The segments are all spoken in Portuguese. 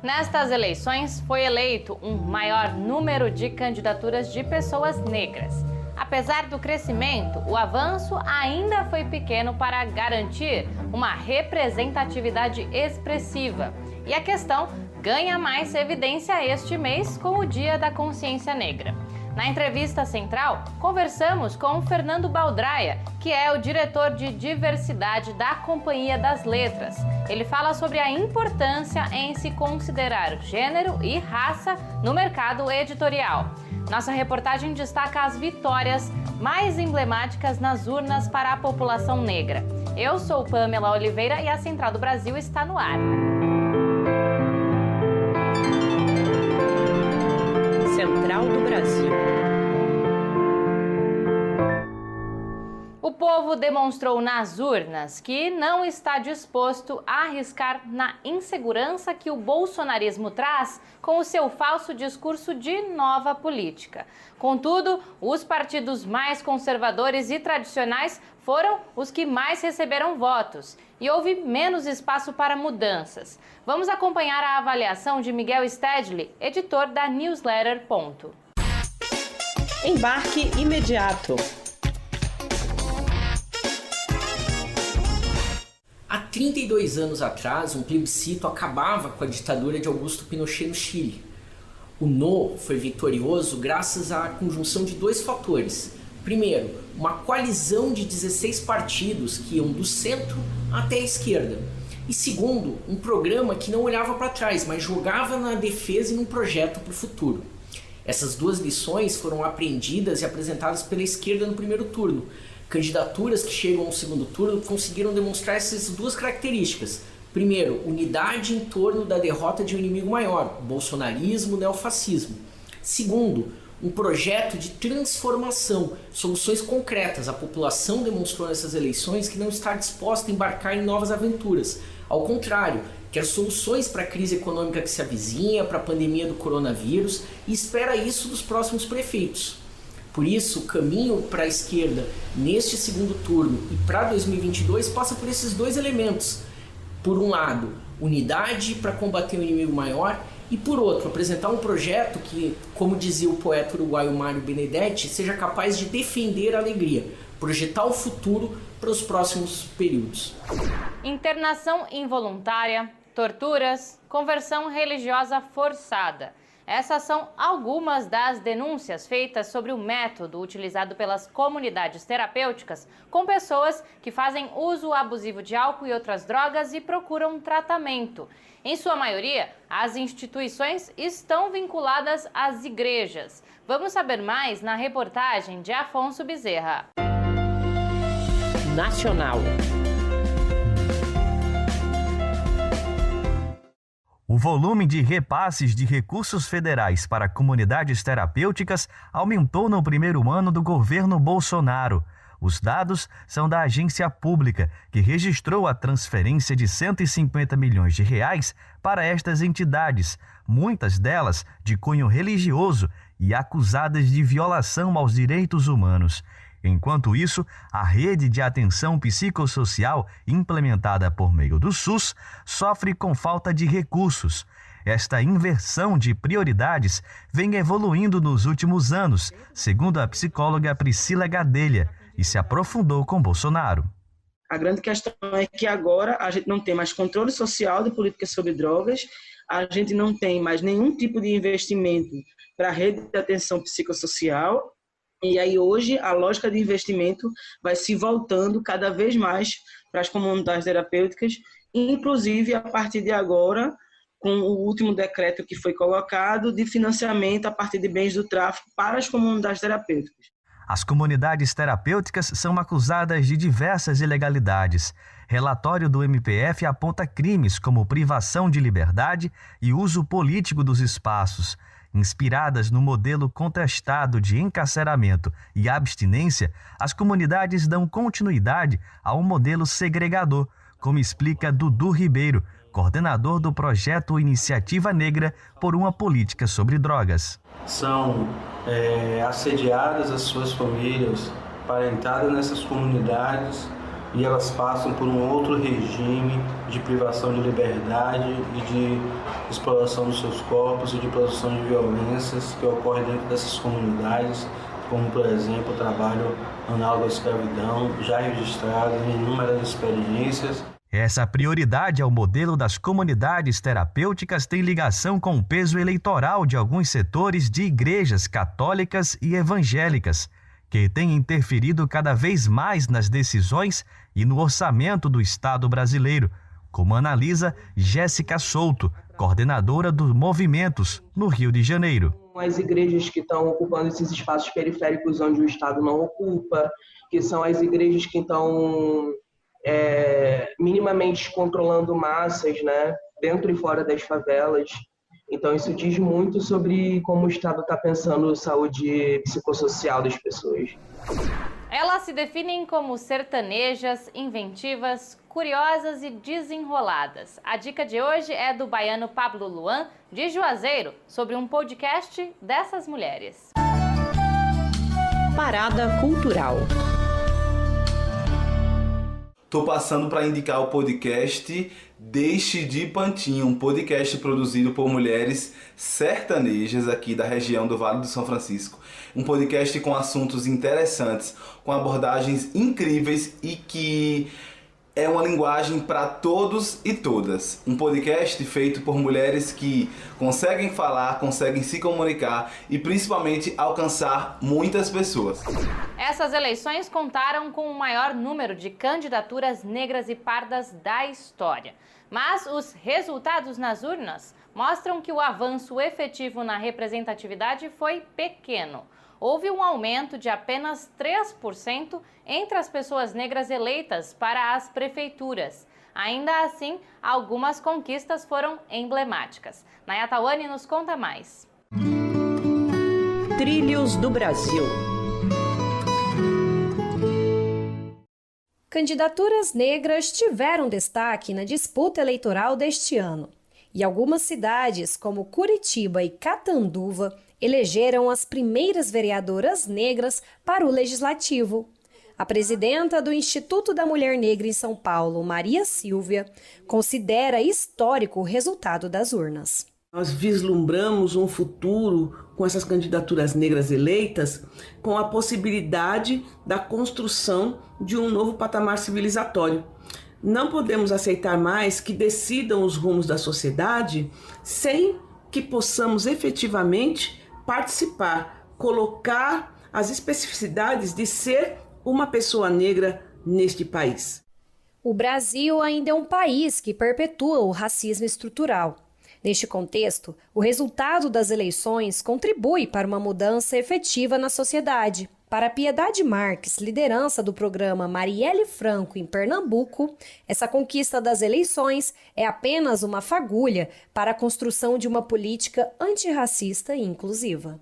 Nestas eleições, foi eleito um maior número de candidaturas de pessoas negras. Apesar do crescimento, o avanço ainda foi pequeno para garantir uma representatividade expressiva. E a questão ganha mais evidência este mês com o Dia da Consciência Negra. Na entrevista central, conversamos com Fernando Baldraia, que é o diretor de diversidade da Companhia das Letras. Ele fala sobre a importância em se considerar gênero e raça no mercado editorial. Nossa reportagem destaca as vitórias mais emblemáticas nas urnas para a população negra. Eu sou Pamela Oliveira e a Central do Brasil está no ar. Central do Brasil. O povo demonstrou nas urnas que não está disposto a arriscar na insegurança que o bolsonarismo traz com o seu falso discurso de nova política. Contudo, os partidos mais conservadores e tradicionais foram os que mais receberam votos e houve menos espaço para mudanças. Vamos acompanhar a avaliação de Miguel Stedley, editor da newsletter Ponto. Embarque imediato. Há 32 anos atrás, um plebiscito acabava com a ditadura de Augusto Pinochet no Chile. O NO foi vitorioso graças à conjunção de dois fatores. Primeiro, uma coalizão de 16 partidos que iam do centro até a esquerda. E segundo, um programa que não olhava para trás, mas jogava na defesa e num projeto para o futuro. Essas duas lições foram aprendidas e apresentadas pela esquerda no primeiro turno. Candidaturas que chegam ao segundo turno conseguiram demonstrar essas duas características. Primeiro, unidade em torno da derrota de um inimigo maior, o bolsonarismo, o neofascismo. Segundo, um projeto de transformação, soluções concretas. A população demonstrou nessas eleições que não está disposta a embarcar em novas aventuras. Ao contrário, quer soluções para a crise econômica que se avizinha, para a pandemia do coronavírus e espera isso dos próximos prefeitos. Por isso, o caminho para a esquerda neste segundo turno e para 2022 passa por esses dois elementos. Por um lado, unidade para combater um inimigo maior e por outro, apresentar um projeto que, como dizia o poeta uruguaio Mário Benedetti, seja capaz de defender a alegria, projetar o futuro para os próximos períodos. Internação involuntária, torturas, conversão religiosa forçada. Essas são algumas das denúncias feitas sobre o método utilizado pelas comunidades terapêuticas com pessoas que fazem uso abusivo de álcool e outras drogas e procuram tratamento. Em sua maioria, as instituições estão vinculadas às igrejas. Vamos saber mais na reportagem de Afonso Bezerra. Nacional. O volume de repasses de recursos federais para comunidades terapêuticas aumentou no primeiro ano do governo Bolsonaro. Os dados são da agência pública, que registrou a transferência de 150 milhões de reais para estas entidades, muitas delas de cunho religioso e acusadas de violação aos direitos humanos. Enquanto isso, a rede de atenção psicossocial implementada por meio do SUS sofre com falta de recursos. Esta inversão de prioridades vem evoluindo nos últimos anos, segundo a psicóloga Priscila Gadelha, e se aprofundou com Bolsonaro. A grande questão é que agora a gente não tem mais controle social de políticas sobre drogas, a gente não tem mais nenhum tipo de investimento para a rede de atenção psicossocial. E aí hoje a lógica de investimento vai se voltando cada vez mais para as comunidades terapêuticas, inclusive a partir de agora, com o último decreto que foi colocado de financiamento a partir de bens do tráfico para as comunidades terapêuticas. As comunidades terapêuticas são acusadas de diversas ilegalidades. Relatório do MPF aponta crimes como privação de liberdade e uso político dos espaços. Inspiradas no modelo contestado de encarceramento e abstinência, as comunidades dão continuidade a um modelo segregador, como explica Dudu Ribeiro, coordenador do projeto Iniciativa Negra por uma Política sobre Drogas. São assediadas as suas famílias, parentadas nessas comunidades, e elas passam por um outro regime de privação de liberdade e de exploração dos seus corpos e de produção de violências que ocorre dentro dessas comunidades, como, por exemplo, o trabalho análogo à escravidão, já registrado em inúmeras experiências. Essa prioridade ao modelo das comunidades terapêuticas tem ligação com o peso eleitoral de alguns setores de igrejas católicas e evangélicas, que têm interferido cada vez mais nas decisões e no orçamento do Estado brasileiro, como analisa Jéssica Souto, coordenadora dos movimentos no Rio de Janeiro. As igrejas que estão ocupando esses espaços periféricos onde o Estado não ocupa, que são as igrejas que estão minimamente controlando massas, né, dentro e fora das favelas. Então isso diz muito sobre como o Estado está pensando a saúde psicossocial das pessoas. Elas se definem como sertanejas, inventivas, curiosas e desenroladas. A dica de hoje é do baiano Pablo Luan, de Juazeiro, sobre um podcast dessas mulheres. Parada Cultural. Tô passando para indicar o podcast Deixe de Pantinho, um podcast produzido por mulheres sertanejas aqui da região do Vale do São Francisco. Um podcast com assuntos interessantes, com abordagens incríveis e que é uma linguagem para todos e todas. Um podcast feito por mulheres que conseguem falar, conseguem se comunicar e principalmente alcançar muitas pessoas. Essas eleições contaram com o maior número de candidaturas negras e pardas da história. Mas os resultados nas urnas mostram que o avanço efetivo na representatividade foi pequeno. Houve um aumento de apenas 3% entre as pessoas negras eleitas para as prefeituras. Ainda assim, algumas conquistas foram emblemáticas. Nayatawane nos conta mais. Trilhos do Brasil. Candidaturas negras tiveram destaque na disputa eleitoral deste ano. E algumas cidades, como Curitiba e Catanduva, elegeram as primeiras vereadoras negras para o Legislativo. A presidenta do Instituto da Mulher Negra em São Paulo, Maria Silvia, considera histórico o resultado das urnas. Nós vislumbramos um futuro com essas candidaturas negras eleitas, com a possibilidade da construção de um novo patamar civilizatório. Não podemos aceitar mais que decidam os rumos da sociedade sem que possamos efetivamente participar, colocar as especificidades de ser uma pessoa negra neste país. O Brasil ainda é um país que perpetua o racismo estrutural. Neste contexto, o resultado das eleições contribui para uma mudança efetiva na sociedade. Para Piedade Marques, liderança do programa Marielle Franco em Pernambuco, essa conquista das eleições é apenas uma fagulha para a construção de uma política antirracista e inclusiva.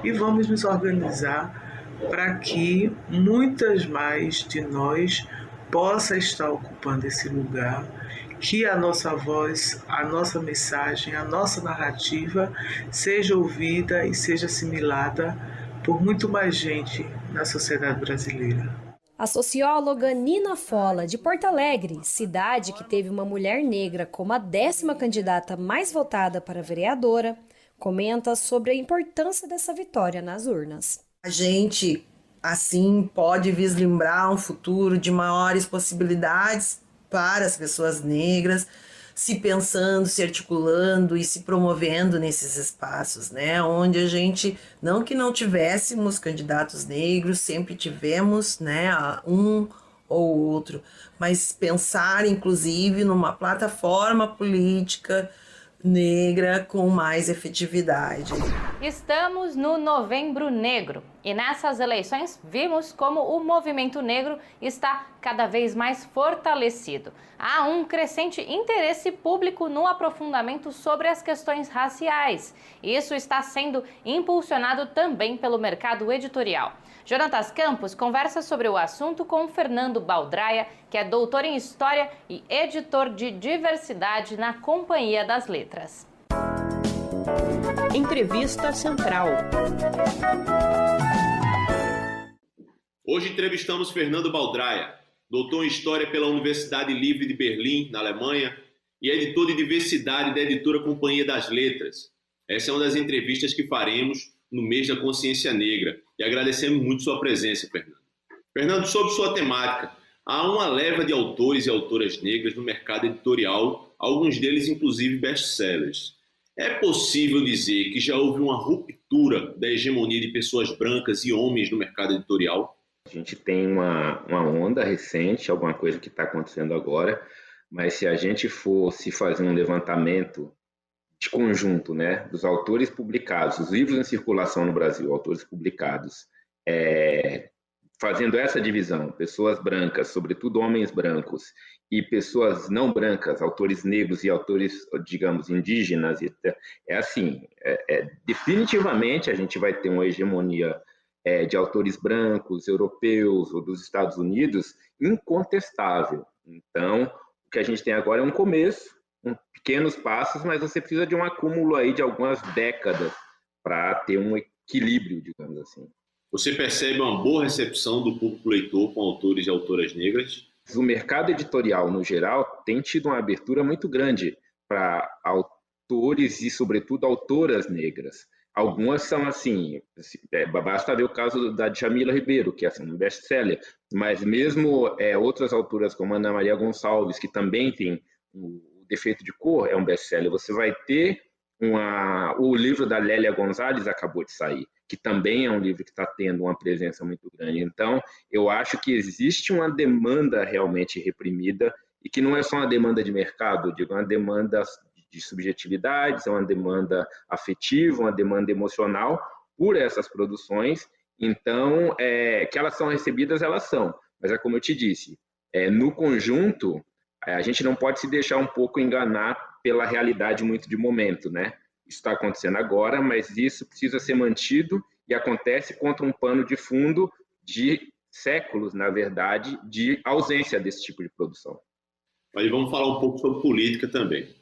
E vamos nos organizar para que muitas mais de nós possam estar ocupando esse lugar, que a nossa voz, a nossa mensagem, a nossa narrativa seja ouvida e seja assimilada por muito mais gente na sociedade brasileira. A socióloga Nina Fola, de Porto Alegre, cidade que teve uma mulher negra como a 10ª candidata mais votada para vereadora, comenta sobre a importância dessa vitória nas urnas. A gente, assim, pode vislumbrar um futuro de maiores possibilidades para as pessoas negras, se pensando, se articulando e se promovendo nesses espaços, né? Onde a gente, não que não tivéssemos candidatos negros, sempre tivemos, né, um ou outro, mas pensar, inclusive, numa plataforma política negra com mais efetividade. Estamos no Novembro Negro e nessas eleições vimos como o movimento negro está cada vez mais fortalecido. Há um crescente interesse público no aprofundamento sobre as questões raciais. Isso está sendo impulsionado também pelo mercado editorial. Jonatas Campos conversa sobre o assunto com Fernando Baldraia, que é doutor em História e editor de Diversidade na Companhia das Letras. Entrevista Central. Hoje entrevistamos Fernando Baldraia, doutor em História pela Universidade Livre de Berlim, na Alemanha, e editor de diversidade da editora Companhia das Letras. Essa é uma das entrevistas que faremos no mês da Consciência Negra, e agradecemos muito sua presença, Fernando. Fernando, sobre sua temática, há uma leva de autores e autoras negras no mercado editorial, alguns deles inclusive best-sellers. É possível dizer que já houve uma ruptura da hegemonia de pessoas brancas e homens no mercado editorial? A gente tem uma onda recente, alguma coisa que está acontecendo agora, mas se a gente fosse fazer um levantamento de conjunto, né, dos autores publicados, os livros em circulação no Brasil, autores publicados, fazendo essa divisão, pessoas brancas, sobretudo homens brancos, e pessoas não brancas, autores negros e autores, digamos, indígenas, definitivamente a gente vai ter uma hegemonia de autores brancos, europeus ou dos Estados Unidos, incontestável. Então, o que a gente tem agora é um começo, pequenos passos, mas você precisa de um acúmulo aí de algumas décadas para ter um equilíbrio, digamos assim. Você percebe uma boa recepção do público leitor com autores e autoras negras? O mercado editorial, no geral, tem tido uma abertura muito grande para autores e, sobretudo, autoras negras. Algumas são assim, basta ver o caso da Djamila Ribeiro, que é assim, um best-seller, mas mesmo outras autoras como Ana Maria Gonçalves, que também tem o Defeito de Cor, é um best-seller. Você vai ter o livro da Lélia Gonzalez acabou de sair, que também é um livro que está tendo uma presença muito grande. Então, eu acho que existe uma demanda realmente reprimida e que não é só uma demanda de mercado, digo, uma demanda de subjetividades, é uma demanda afetiva, uma demanda emocional por essas produções. Então, que elas são recebidas, elas são. Mas é como eu te disse, no conjunto, a gente não pode se deixar um pouco enganar pela realidade muito de momento, né? Isso está acontecendo agora, mas isso precisa ser mantido e acontece contra um pano de fundo de séculos, na verdade, de ausência desse tipo de produção. Mas vamos falar um pouco sobre política também.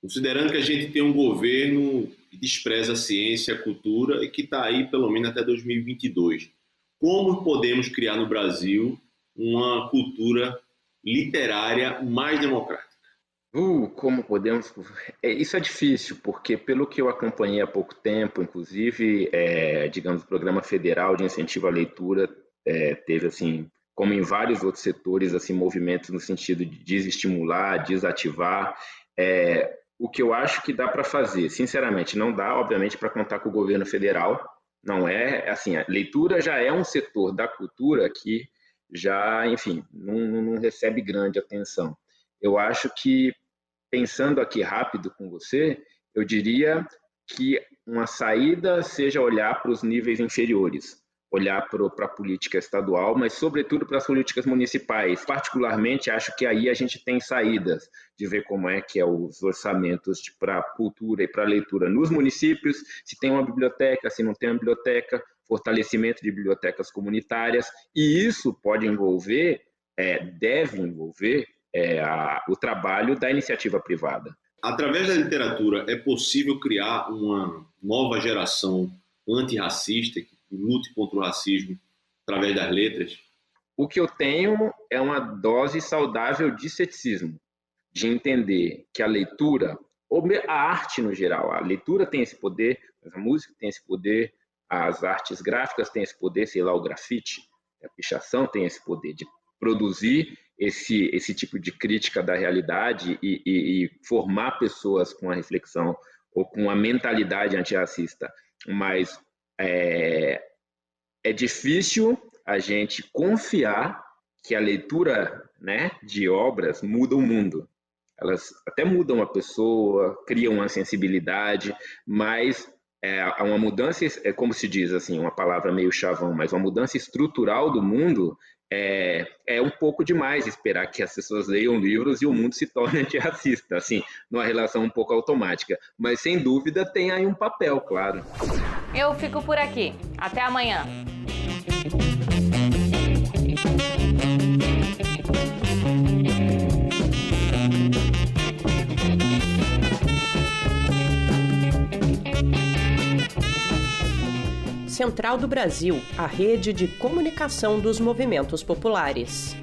Considerando que a gente tem um governo que despreza a ciência, a cultura e que está aí pelo menos até 2022, como podemos criar no Brasil uma cultura literária mais democrática? Como podemos... Isso é difícil, porque pelo que eu acompanhei há pouco tempo, inclusive, digamos, o Programa Federal de Incentivo à Leitura teve, assim, como em vários outros setores, assim, movimentos no sentido de desestimular, desativar. O que eu acho que dá para fazer, sinceramente, não dá, obviamente, para contar com o governo federal. Não é, assim, a leitura já é um setor da cultura que já, enfim, não recebe grande atenção. Eu acho que, pensando aqui rápido com você, eu diria que uma saída seja olhar para os níveis inferiores, olhar para a política estadual, mas sobretudo para as políticas municipais. Particularmente, acho que aí a gente tem saídas de ver como é que os orçamentos para a cultura e para a leitura nos municípios, se tem uma biblioteca, se não tem uma biblioteca, fortalecimento de bibliotecas comunitárias, e isso pode envolver, deve envolver, o trabalho da iniciativa privada. Através da literatura, é possível criar uma nova geração antirracista que lute contra o racismo através das letras? O que eu tenho é uma dose saudável de ceticismo, de entender que a leitura, ou a arte no geral, a leitura tem esse poder, a música tem esse poder, as artes gráficas têm esse poder, sei lá, o grafite, a pichação tem esse poder de produzir esse tipo de crítica da realidade e formar pessoas com a reflexão ou com a mentalidade antirracista. Mas é difícil a gente confiar que a leitura, né, de obras muda o mundo. Elas até mudam a pessoa, criam uma sensibilidade, mas uma mudança, como se diz assim, uma palavra meio chavão, mas uma mudança estrutural do mundo é um pouco demais esperar que as pessoas leiam livros e o mundo se torne antirracista, assim, numa relação um pouco automática. Mas, sem dúvida, tem aí um papel, claro. Eu fico por aqui. Até amanhã. Central do Brasil, a rede de comunicação dos movimentos populares.